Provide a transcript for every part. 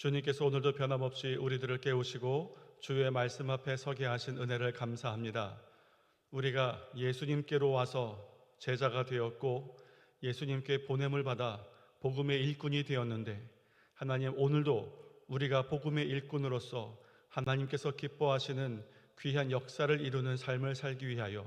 주님께서 오늘도 변함없이 우리들을 깨우시고 주의 말씀 앞에 서게 하신 은혜를 감사합니다. 우리가 예수님께로 와서 제자가 되었고 예수님께 보냄을 받아 복음의 일꾼이 되었는데, 하나님, 오늘도 우리가 복음의 일꾼으로서 하나님께서 기뻐하시는 귀한 역사를 이루는 삶을 살기 위하여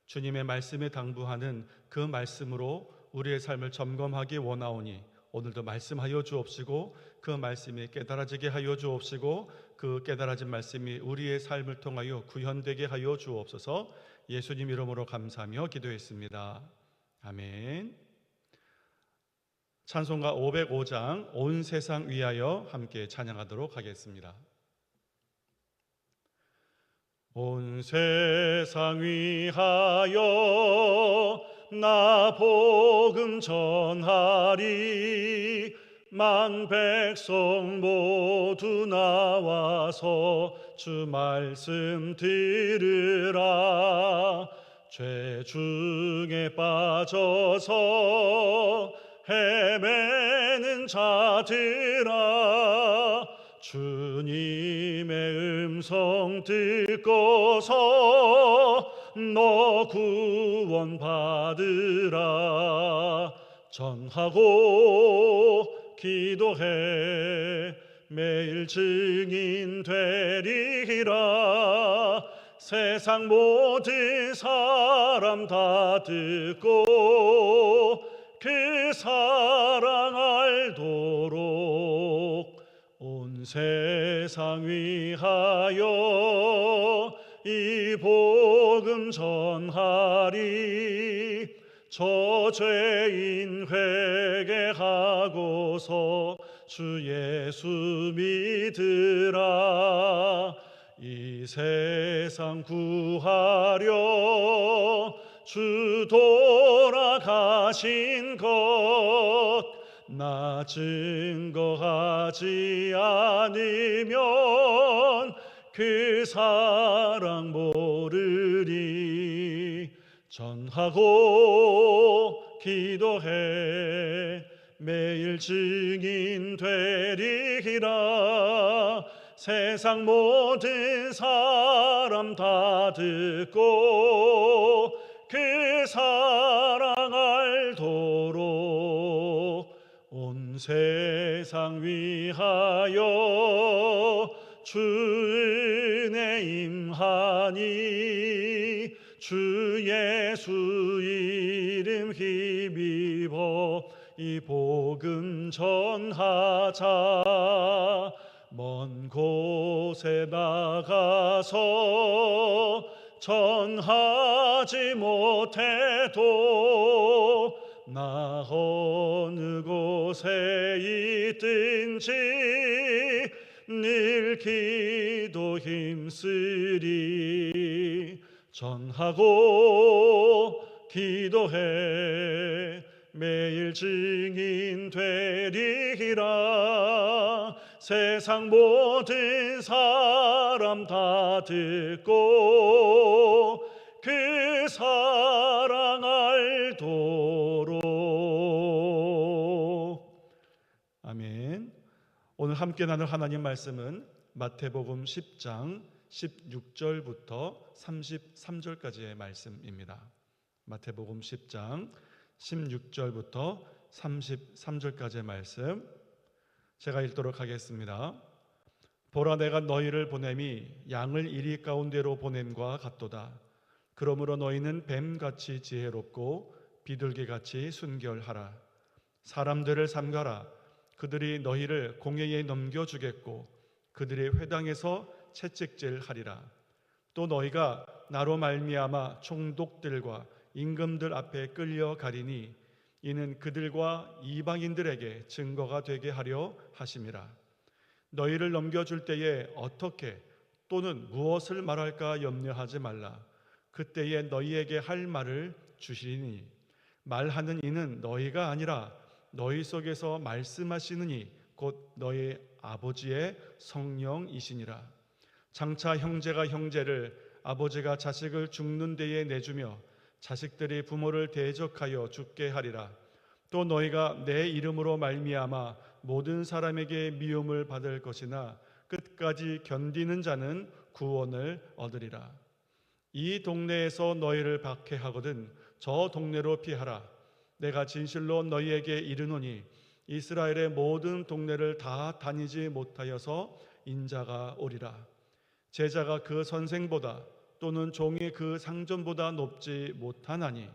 주님의 말씀에 당부하는 그 말씀으로 우리의 삶을 점검하기 원하오니 오늘도 말씀하여 주옵시고 그 말씀이 깨달아지게 하여 주옵시고 그 깨달아진 말씀이 우리의 삶을 통하여 구현되게 하여 주옵소서. 예수님 이름으로 감사하며 기도했습니다. 아멘. 찬송가 505장 온 세상 위하여 함께 찬양하도록 하겠습니다. 온 세상 위하여 나 복음 전하리. 만 백성 모두 나와서 주 말씀 들으라. 죄 중에 빠져서 헤매는 자들아, 주님의 음성 듣고서 너 구원 받으라. 전하고 기도해 매일 증인 되리라. 세상 모든 사람 다 듣고 그 사랑 알도록 온 세상 위하여 이 복음 전하리. 저 죄인 회개하고서 주 예수 믿으라. 이 세상 구하려 주 돌아가신 것 나 증거하지 않으면 그 사랑 모르리. 전하고 기도해 매일 증인 되리라. 세상 모든 사람 다 듣고 그 사랑 알도록 온 세상 위하여 주 은혜 임하니. 주 예수 이름 힘입어 이 복음 전하자. 먼 곳에 나가서 전하지 못해도 나 어느 곳에 있든지 늘 기도 힘쓰리. 전하고 기도해 매일 증인 되리라. 세상 모든 사람 다 듣고 그 사랑 알도록. 아멘. 오늘 함께 나눌 하나님 말씀은 마태복음 10장 16절부터 33절까지의 말씀입니다. 마태복음 10장 16절부터 33절까지의 말씀 제가 읽도록 하겠습니다. 보라, 내가 너희를 보냄이 양을 이리 가운데로 보냄과 같도다. 그러므로 너희는 뱀같이 지혜롭고 비둘기같이 순결하라. 사람들을 삼가라. 그들이 너희를 공회에 넘겨주겠고 그들의 회당에서 채찍질하리라. 또 너희가 나로 말미암아 총독들과 임금들 앞에 끌려가리니 이는 그들과 이방인들에게 증거가 되게 하려 하심이라. 너희를 넘겨줄 때에 어떻게 또는 무엇을 말할까 염려하지 말라. 그때에 너희에게 할 말을 주시리니 말하는 이는 너희가 아니라 너희 속에서 말씀하시는 이 곧 너희 아버지의 성령이시니라. 장차 형제가 형제를, 아버지가 자식을 죽는 데에 내주며 자식들이 부모를 대적하여 죽게 하리라. 또 너희가 내 이름으로 말미암아 모든 사람에게 미움을 받을 것이나 끝까지 견디는 자는 구원을 얻으리라. 이 동네에서 너희를 박해하거든 저 동네로 피하라. 내가 진실로 너희에게 이르노니 이스라엘의 모든 동네를 다 다니지 못하여서 인자가 오리라. 제자가 그 선생보다 또는 종이 그 상전보다 높지 못하나니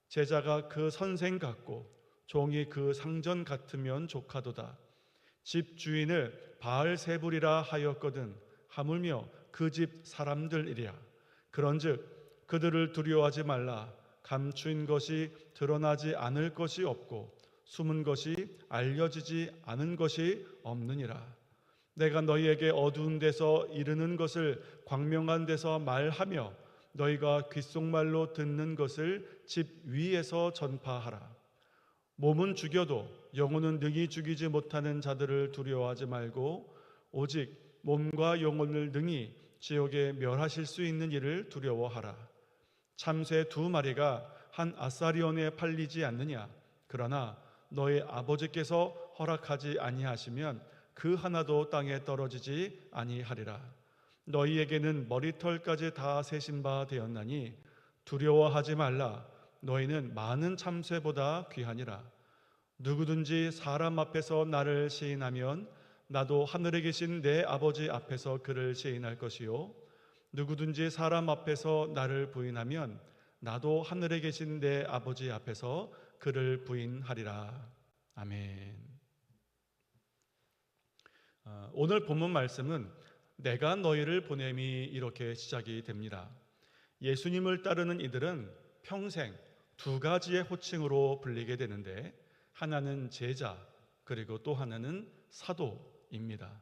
제자가 그 선생 같고 종이 그 상전 같으면 족하도다. 집 주인을 바알세불이라 하였거든 하물며 그 집 사람들이랴. 그런즉 그들을 두려워하지 말라. 감추인 것이 드러나지 않을 것이 없고 숨은 것이 알려지지 않은 것이 없느니라. 내가 너희에게 어두운 데서 이르는 것을 광명한 데서 말하며 너희가 귓속말로 듣는 것을 집 위에서 전파하라. 몸은 죽여도 영혼은 능히 죽이지 못하는 자들을 두려워하지 말고 오직 몸과 영혼을 능히 지옥에 멸하실 수 있는 이를 두려워하라. 참새 2마리가 한 아사리온에 팔리지 않느냐? 그러나 너희 아버지께서 허락하지 아니하시면 그 하나도 땅에 떨어지지 아니하리라. 너희에게는 머리털까지 다 세신 바 되었나니 두려워하지 말라. 너희는 많은 참새보다 귀하니라. 누구든지 사람 앞에서 나를 시인하면 나도 하늘에 계신 내 아버지 앞에서 그를 시인할 것이요 누구든지 사람 앞에서 나를 부인하면 나도 하늘에 계신 내 아버지 앞에서 그를 부인하리라. 아멘. 오늘 본문 말씀은 내가 너희를 보냄이 이렇게 시작이 됩니다. 예수님을 따르는 이들은 평생 2가지의 호칭으로 불리게 되는데 하나는 제자 그리고 또 하나는 사도입니다.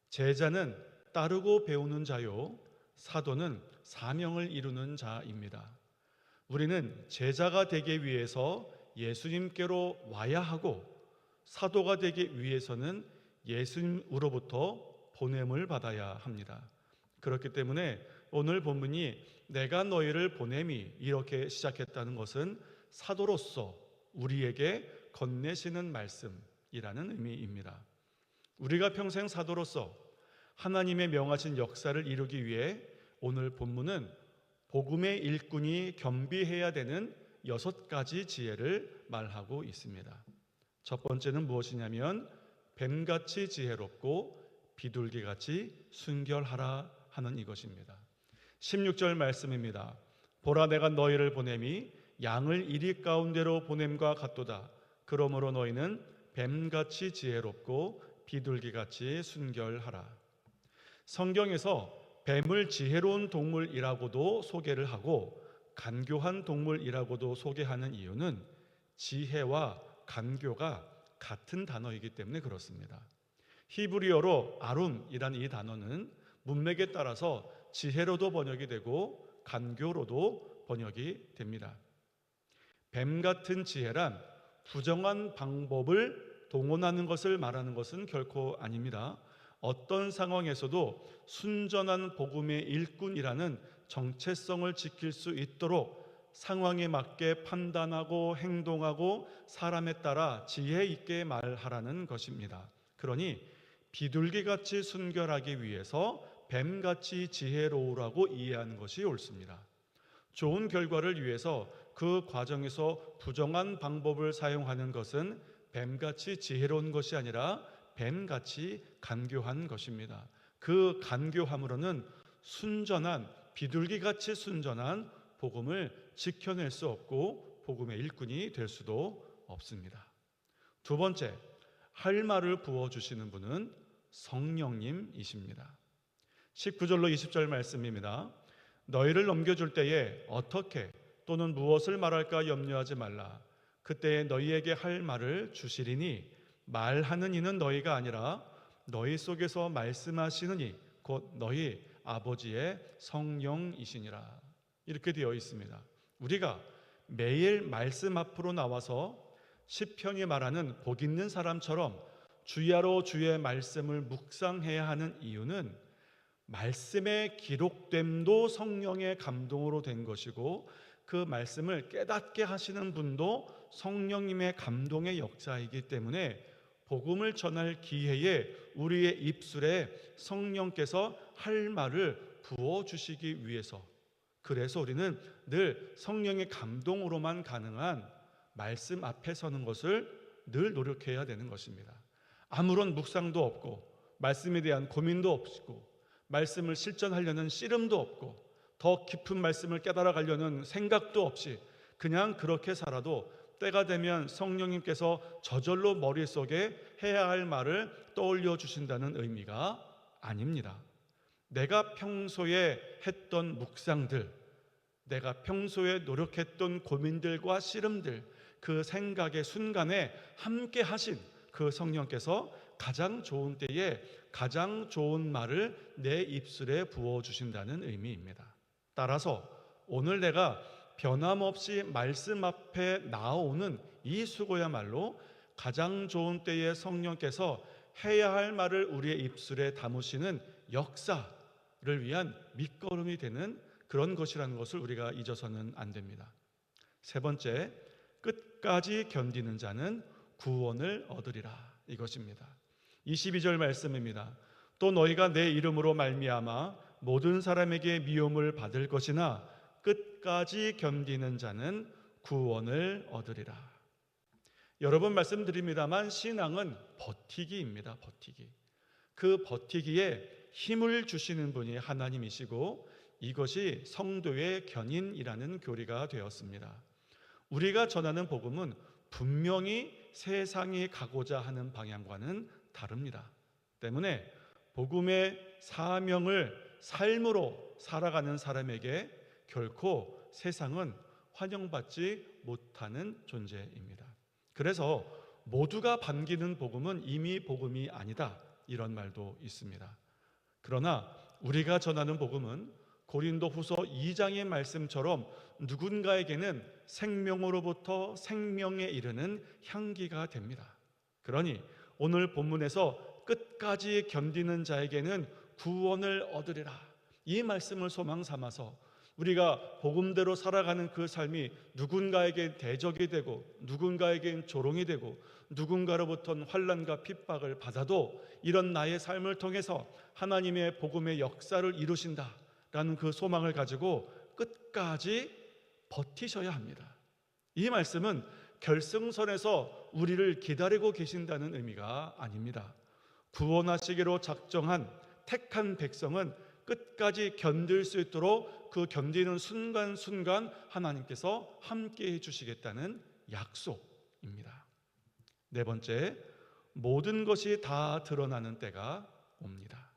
제자는 따르고 배우는 자요 사도는 사명을 이루는 자입니다. 우리는 제자가 되기 위해서 예수님께로 와야 하고 사도가 되기 위해서는 예수님으로부터 보냄을 받아야 합니다. 그렇기 때문에 오늘 본문이 내가 너희를 보냄이 이렇게 시작했다는 것은 사도로서 우리에게 건네시는 말씀이라는 의미입니다. 우리가 평생 사도로서 하나님의 명하신 역사를 이루기 위해 오늘 본문은 복음의 일꾼이 겸비해야 되는 6가지 지혜를 말하고 있습니다. 첫 번째는 무엇이냐면 뱀같이 지혜롭고 비둘기같이 순결하라 하는 이것입니다. 16절 말씀입니다. 보라 내가 너희를 보냄이 양을 이리 가운데로 보냄과 같도다. 그러므로 너희는 뱀같이 지혜롭고 비둘기같이 순결하라. 성경에서 뱀을 지혜로운 동물이라고도 소개를 하고 간교한 동물이라고도 소개하는 이유는 지혜와 간교가 같은 단어이기 때문에 그렇습니다. 히브리어로 아룸이라는 이 단어는 문맥에 따라서 지혜로도 번역이 되고 간교로도 번역이 됩니다. 뱀 같은 지혜란 부정한 방법을 동원하는 것을 말하는 것은 결코 아닙니다. 어떤 상황에서도 순전한 복음의 일꾼이라는 정체성을 지킬 수 있도록 상황에 맞게 판단하고 행동하고 사람에 따라 지혜 있게 말하라는 것입니다. 그러니 비둘기같이 순결하기 위해서 뱀같이 지혜로우라고 이해하는 것이 옳습니다. 좋은 결과를 위해서 그 과정에서 부정한 방법을 사용하는 것은 뱀같이 지혜로운 것이 아니라 뱀같이 간교한 것입니다. 그 간교함으로는 순전한 비둘기같이 순전한 복음을 지켜낼 수 없고 복음의 일꾼이 될 수도 없습니다. 두 번째, 할 말을 부어주시는 분은 성령님이십니다. 19절로 20절 말씀입니다. 너희를 넘겨줄 때에 어떻게 또는 무엇을 말할까 염려하지 말라. 그때에 너희에게 할 말을 주시리니 말하는 이는 너희가 아니라 너희 속에서 말씀하시는 이 곧 너희 아버지의 성령이시니라. 이렇게 되어 있습니다. 우리가 매일 말씀 앞으로 나와서 시편이 말하는 복 있는 사람처럼 주야로 주의 말씀을 묵상해야 하는 이유는 말씀의 기록됨도 성령의 감동으로 된 것이고 그 말씀을 깨닫게 하시는 분도 성령님의 감동의 역사이기 때문에 복음을 전할 기회에 우리의 입술에 성령께서 할 말을 부어주시기 위해서, 그래서 우리는 늘 성령의 감동으로만 가능한 말씀 앞에 서는 것을 늘 노력해야 되는 것입니다. 아무런 묵상도 없고 말씀에 대한 고민도 없고 말씀을 실천하려는 씨름도 없고 더 깊은 말씀을 깨달아 가려는 생각도 없이 그냥 그렇게 살아도 때가 되면 성령님께서 저절로 머릿속에 해야 할 말을 떠올려 주신다는 의미가 아닙니다. 내가 평소에 했던 묵상들, 내가 평소에 노력했던 고민들과 씨름들, 그 생각의 순간에 함께 하신 그 성령께서 가장 좋은 때에 가장 좋은 말을 내 입술에 부어주신다는 의미입니다. 따라서 오늘 내가 변함없이 말씀 앞에 나오는 이 수고야말로 가장 좋은 때에 성령께서 해야 할 말을 우리의 입술에 담으시는 역사를 위한 밑거름이 되는 그런 것이라는 것을 우리가 잊어서는 안 됩니다. 세 번째, 끝까지 견디는 자는 구원을 얻으리라, 이것입니다. 22절 말씀입니다. 또 너희가 내 이름으로 말미암아 모든 사람에게 미움을 받을 것이나 끝까지 견디는 자는 구원을 얻으리라. 여러 번 말씀드립니다만 신앙은 버티기입니다. 버티기. 그 버티기에 힘을 주시는 분이 하나님이시고 이것이 성도의 견인이라는 교리가 되었습니다. 우리가 전하는 복음은 분명히 세상이 가고자 하는 방향과는 다릅니다. 때문에 복음의 사명을 삶으로 살아가는 사람에게 결코 세상은 환영받지 못하는 존재입니다. 그래서 모두가 반기는 복음은 이미 복음이 아니다, 이런 말도 있습니다. 그러나 우리가 전하는 복음은 고린도후서 2장의 말씀처럼 누군가에게는 생명으로부터 생명에 이르는 향기가 됩니다. 그러니 오늘 본문에서 끝까지 견디는 자에게는 구원을 얻으리라, 이 말씀을 소망 삼아서 우리가 복음대로 살아가는 그 삶이 누군가에게 대적이 되고 누군가에겐 조롱이 되고 누군가로부터는 환난과 핍박을 받아도 이런 나의 삶을 통해서 하나님의 복음의 역사를 이루신다라는 그 소망을 가지고 끝까지 버티셔야 합니다. 이 말씀은 결승선에서 우리를 기다리고 계신다는 의미가 아닙니다. 구원하시기로 작정한 택한 백성은 끝까지 견딜 수 있도록 그 견디는 순간순간 하나님께서 함께해 주시겠다는 약속입니다. 네 번째, 모든 것이 다 드러나는 때가 옵니다.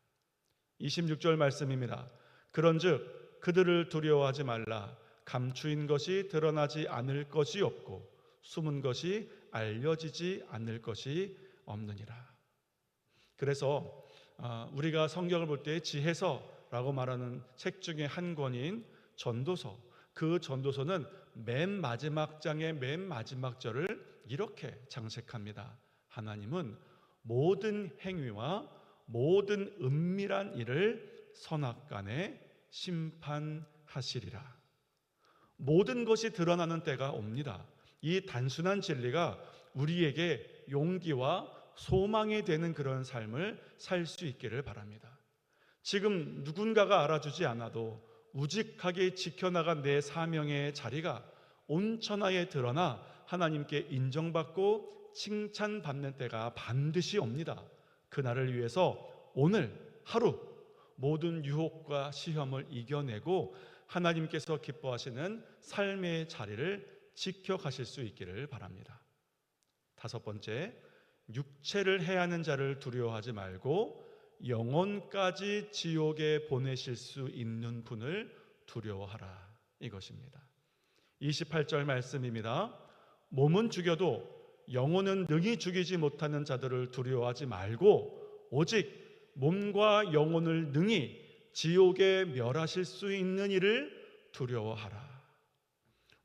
26절 말씀입니다. 그런즉 그들을 두려워하지 말라. 감추인 것이 드러나지 않을 것이 없고 숨은 것이 알려지지 않을 것이 없느니라. 그래서 우리가 성경을 볼 때 지혜서라고 말하는 책 중에 한 권인 전도서, 그 전도서는 맨 마지막 장의 맨 마지막 절을 이렇게 장식합니다. 하나님은 모든 행위와 모든 은밀한 일을 선악간에 심판하시리라. 모든 것이 드러나는 때가 옵니다. 이 단순한 진리가 우리에게 용기와 소망이 되는 그런 삶을 살 수 있기를 바랍니다. 지금 누군가가 알아주지 않아도 우직하게 지켜나간 내 사명의 자리가 온천하에 드러나 하나님께 인정받고 칭찬받는 때가 반드시 옵니다. 그날을 위해서 오늘 하루 모든 유혹과 시험을 이겨내고 하나님께서 기뻐하시는 삶의 자리를 지켜가실 수 있기를 바랍니다. 다섯 번째, 육체를 해하는 자를 두려워하지 말고 영혼까지 지옥에 보내실 수 있는 분을 두려워하라, 이것입니다. 28절 말씀입니다. 몸은 죽여도 영혼은 능히 죽이지 못하는 자들을 두려워하지 말고 오직 몸과 영혼을 능히 지옥에 멸하실 수 있는 이를 두려워하라.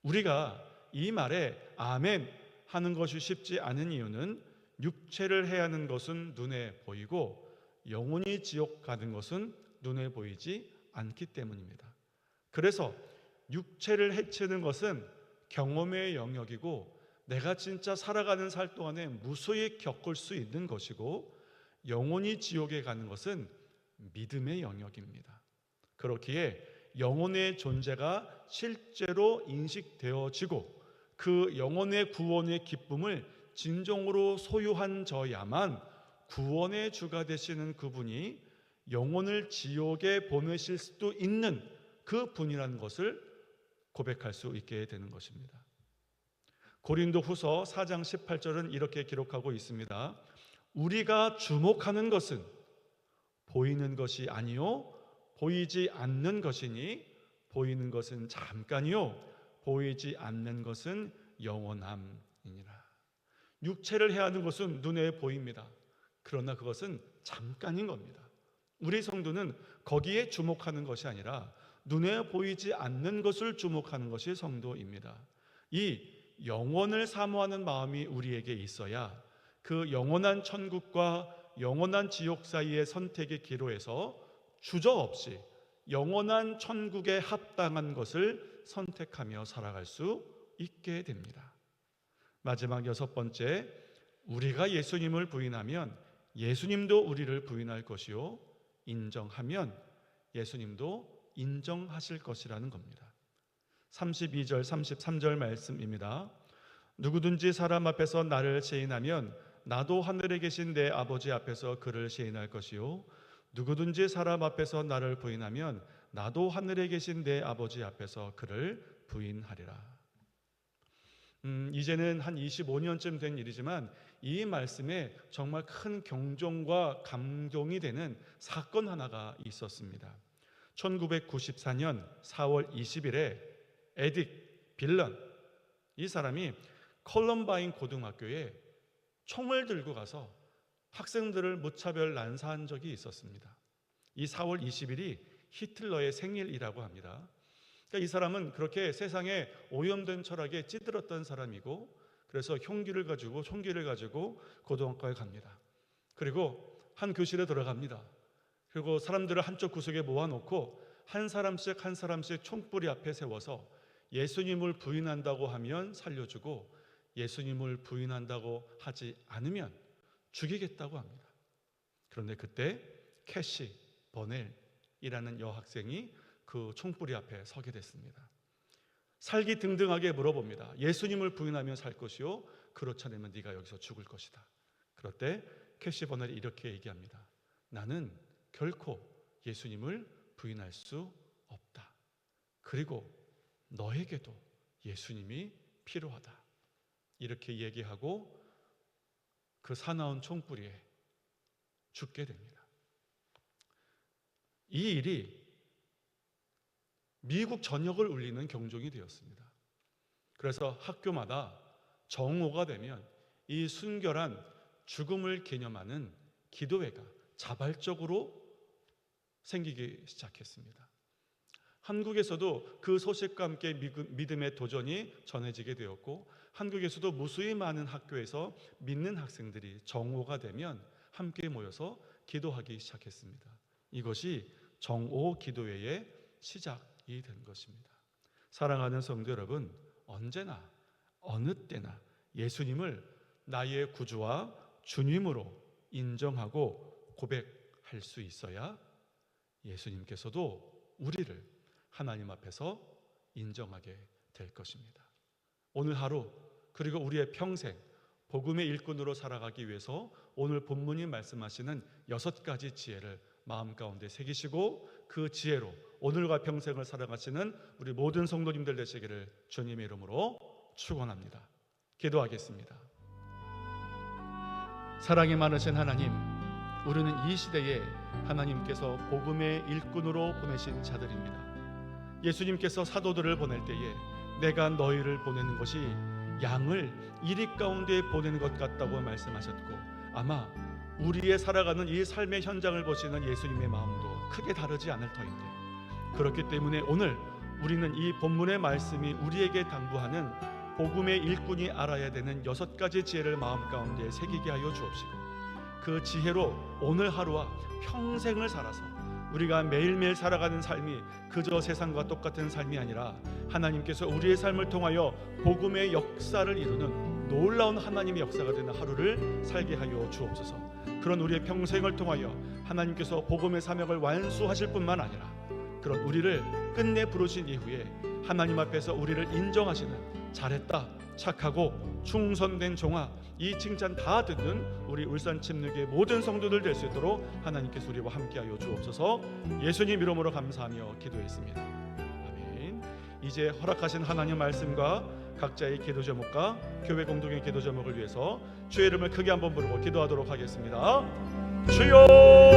우리가 이 말에 아멘 하는 것이 쉽지 않은 이유는 육체를 해하는 것은 눈에 보이고 영혼이 지옥 가는 것은 눈에 보이지 않기 때문입니다. 그래서 육체를 해치는 것은 경험의 영역이고 내가 진짜 살아가는 살 동안에 무수히 겪을 수 있는 것이고, 영혼이 지옥에 가는 것은 믿음의 영역입니다. 그렇기에 영혼의 존재가 실제로 인식되어지고 그 영혼의 구원의 기쁨을 진정으로 소유한 저야만 구원의 주가 되시는 그분이 영혼을 지옥에 보내실 수도 있는 그 분이라는 것을 고백할 수 있게 되는 것입니다. 고린도후서 4장 18절은 이렇게 기록하고 있습니다. 우리가 주목하는 것은 보이는 것이 아니요 보이지 않는 것이니 보이는 것은 잠깐이요 보이지 않는 것은 영원함이니라. 육체를 해하는 것은 눈에 보입니다. 그러나 그것은 잠깐인 겁니다. 우리 성도는 거기에 주목하는 것이 아니라 눈에 보이지 않는 것을 주목하는 것이 성도입니다. 이 영원을 사모하는 마음이 우리에게 있어야 그 영원한 천국과 영원한 지옥 사이의 선택의 기로에서 주저없이 영원한 천국에 합당한 것을 선택하며 살아갈 수 있게 됩니다. 마지막 6번째, 우리가 예수님을 부인하면 예수님도 우리를 부인할 것이요 인정하면 예수님도 인정하실 것이라는 겁니다. 32절 33절 말씀입니다. 누구든지 사람 앞에서 나를 시인하면 나도 하늘에 계신 내 아버지 앞에서 그를 시인할 것이요 누구든지 사람 앞에서 나를 부인하면 나도 하늘에 계신 내 아버지 앞에서 그를 부인하리라. 이제는 한 25년쯤 된 일이지만 이 말씀에 정말 큰 경종과 감동이 되는 사건 하나가 있었습니다. 1994년 4월 20일에 에딕 빌런, 이 사람이 컬럼바인 고등학교에 총을 들고 가서 학생들을 무차별 난사한 적이 있었습니다. 이 4월 20일이 히틀러의 생일이라고 합니다. 그러니까 이 사람은 그렇게 세상에 오염된 철학에 찌들었던 사람이고, 그래서 총기를 가지고 고등학교에 갑니다. 그리고 한 교실에 들어갑니다. 그리고 사람들을 한쪽 구석에 모아놓고 한 사람씩 총뿌리 앞에 세워서 예수님을 부인한다고 하면 살려주고 예수님을 부인한다고 하지 않으면 죽이겠다고 합니다. 그런데 그때 캐시 버넬이라는 여학생이 그 총뿌리 앞에 서게 됐습니다. 살기등등하게 물어봅니다. 예수님을 부인하면 살 것이요 그렇지 않으면 네가 여기서 죽을 것이다. 그럴 때 캐시 버넬이 이렇게 얘기합니다. 나는 결코 예수님을 부인할 수 없다. 그리고 너에게도 예수님이 필요하다. 이렇게 얘기하고 그 사나운 총뿌리에 죽게 됩니다. 이 일이 미국 전역을 울리는 경종이 되었습니다. 그래서 학교마다 정오가 되면 이 순결한 죽음을 기념하는 기도회가 자발적으로 생기기 시작했습니다. 한국에서도 그 소식과 함께 믿음의 도전이 전해지게 되었고, 한국에서도 무수히 많은 학교에서 믿는 학생들이 정오가 되면 함께 모여서 기도하기 시작했습니다. 이것이 정오 기도회의 시작이 된 것입니다. 사랑하는 성도 여러분, 언제나 어느 때나 예수님을 나의 구주와 주님으로 인정하고 고백할 수 있어야 예수님께서도 우리를 하나님 앞에서 인정하게 될 것입니다. 오늘 하루 그리고 우리의 평생 복음의 일꾼으로 살아가기 위해서 오늘 본문이 말씀하시는 6가지 지혜를 마음 가운데 새기시고 그 지혜로 오늘과 평생을 살아가시는 우리 모든 성도님들 되시기를 주님의 이름으로 축원합니다. 기도하겠습니다. 사랑이 많으신 하나님, 우리는 이 시대에 하나님께서 복음의 일꾼으로 보내신 자들입니다. 예수님께서 사도들을 보낼 때에 내가 너희를 보내는 것이 양을 이리 가운데 보내는 것 같다고 말씀하셨고, 아마 우리의 살아가는 이 삶의 현장을 보시는 예수님의 마음도 크게 다르지 않을 터인데, 그렇기 때문에 오늘 우리는 이 본문의 말씀이 우리에게 당부하는 복음의 일꾼이 알아야 되는 6가지 지혜를 마음 가운데 새기게 하여 주옵시고, 그 지혜로 오늘 하루와 평생을 살아서 우리가 매일매일 살아가는 삶이 그저 세상과 똑같은 삶이 아니라 하나님께서 우리의 삶을 통하여 복음의 역사를 이루는 놀라운 하나님의 역사가 되는 하루를 살게 하여 주옵소서. 그런 우리의 평생을 통하여 하나님께서 복음의 사명을 완수하실 뿐만 아니라 그런 우리를 끝내 부르신 이후에 하나님 앞에서 우리를 인정하시는 잘했다, 착하고 충성된 종아, 이 칭찬 다 듣는 우리 울산 침례교회 모든 성도들 될 수 있도록 하나님께서 우리와 함께하여 주옵소서. 예수님 이름으로 감사하며 기도했습니다. 아멘. 이제 허락하신 하나님 말씀과 각자의 기도 제목과 교회 공동의 기도 제목을 위해서 주의 이름을 크게 한번 부르고 기도하도록 하겠습니다. 주여